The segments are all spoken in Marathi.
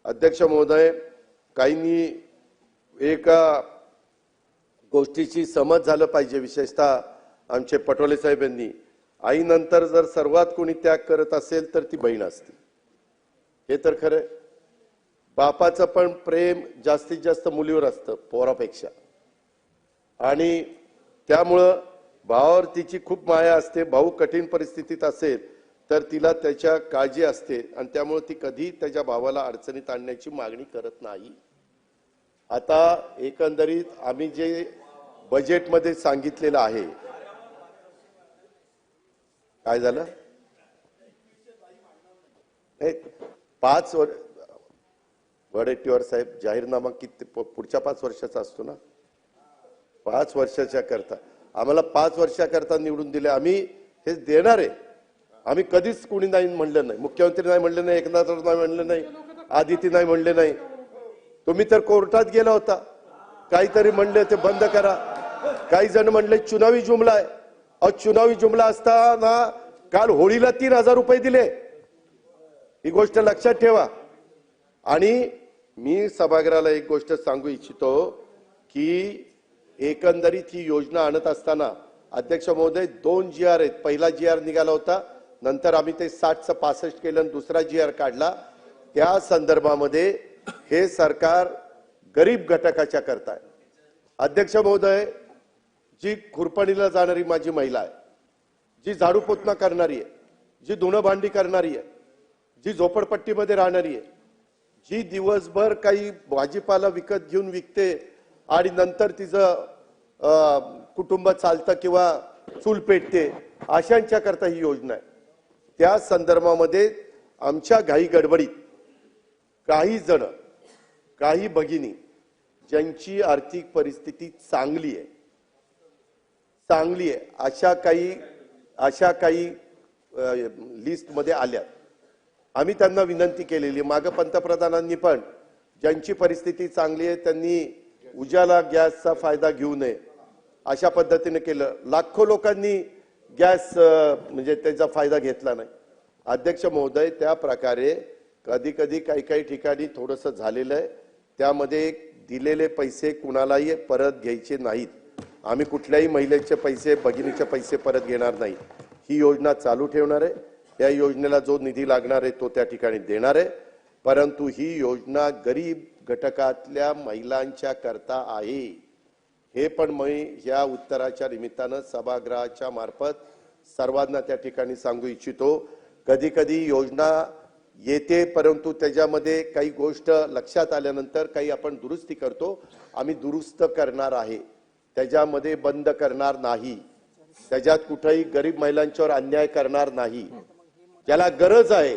अध्यक्ष महोदय, काहींनी एका गोष्टीची समज झालं पाहिजे, विशेषतः आमचे पटोले साहेब यांनी, आईनंतर जर सर्वात कोणी त्याग करत असेल तर ती बहीण असते. हे तर खरं. बापाचं पण प्रेम जास्तीत जास्त मुलीवर असतं पोरापेक्षा, आणि त्यामुळं भावावर तिची खूप माया असते. भाऊ कठीण परिस्थितीत असेल तर तिला त्याच्या काळजी असते, आणि त्यामुळे ती कधी त्याच्या भावाला अडचणीत आणण्याची मागणी करत नाही. आता एकंदरीत आम्ही जे बजेटमध्ये सांगितलेलं आहे, काय झालं? 5 वर्ष वडेट्टीवार साहेब, जाहीरनामा किती पुढच्या 5 वर्षाचा असतो ना? 5 वर्षाच्या करता आम्हाला 5 वर्षाकरता निवडून दिले. आम्ही हे देणार आहे. आम्ही कधीच कोणी नाही म्हणलं नाही. मुख्यमंत्री नाही म्हणले नाही, एकनाथ नाही म्हणले नाही, आदिती नाही म्हणले नाही. तुम्ही तर कोर्टात गेला होता, काहीतरी म्हणले ते बंद करा. काही जण म्हणले चुनावी जुमला आहे. चुनावी जुमला असताना काल होळीला 3000 रुपये दिले. ही गोष्ट लक्षात ठेवा. आणि मी सभागृहाला एक गोष्ट सांगू इच्छितो की एकंदरीत ही योजना आणत असताना अध्यक्ष महोदय 2 GR आहेत. पहिला GR निघाला होता, नंतर आम्ही ते 60चं 65 केलं आणि दुसरा GR काढला. त्या संदर्भामध्ये हे सरकार गरीब घटकाच्या करताय. अध्यक्ष महोदय, जी खुरपणीला जाणारी माझी महिला आहे, जी झाडू पोतना करणारी आहे, जी धुणं भांडी करणारी आहे, जी झोपडपट्टीमध्ये राहणारी आहे, जी दिवसभर काही भाजीपाला विकत घेऊन विकते आणि नंतर तिचं कुटुंब चालतं किंवा चूल पेटते, अशांच्या करता ही योजना आहे. त्या संदर्भामध्ये आमच्या घाई गडबडीत काही जण, काही भगिनी ज्यांची आर्थिक परिस्थिती चांगली आहे, अशा काही लिस्ट मध्ये आल्यात. आम्ही त्यांना विनंती केलेली. मागे पंतप्रधानांनी पण ज्यांची परिस्थिती चांगली आहे त्यांनी उजाला गॅसचा फायदा घेऊ नये अशा पद्धतीने केलं. लाखो लोकांनी गॅस म्हणजे त्याचा फायदा घेतला नाही. अध्यक्ष महोदय, त्या प्रकारे कधी कधी काही ठिकाणी थोडंसं झालेलं आहे. त्यामध्ये दिलेले पैसे कुणालाही परत घ्यायचे नाहीत. आम्ही कुठल्याही महिलेचे पैसे, भगिनीचे पैसे परत घेणार नाही. ही योजना चालू ठेवणार आहे. या योजनेला जो निधी लागणार आहे तो त्या ठिकाणी देणार आहे. परंतु ही योजना गरीब घटकातल्या महिलांच्या करता आहे. हे पण मी या उत्तराच्या निमित्तानं सभागृहाच्या मार्फत सर्वांना त्या ठिकाणी सांगू इच्छितो. कधी कधी योजना येते, परंतु त्याच्यामध्ये काही गोष्ट लक्षात आल्यानंतर काही आपण दुरुस्ती करतो. आम्ही दुरुस्त करणार आहे, त्याच्यामध्ये बंद करणार नाही. त्याच्यात कुठेही गरीब महिलांच्यावर अन्याय करणार नाही. ज्याला गरज आहे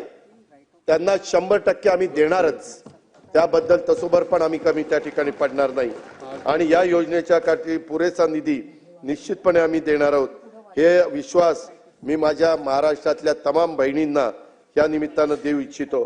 त्यांना 100% आम्ही देणारच. त्याबद्दल तसोबर पण आम्ही कमी त्या ठिकाणी पडणार नाही. आणि या योजनेच्या साठी पुरेसा निधी निश्चितपणे आम्ही देणार आहोत. हे विश्वास मी माझ्या महाराष्ट्रातल्या तमाम बहिणींना या निमित्तानं देऊ इच्छितो.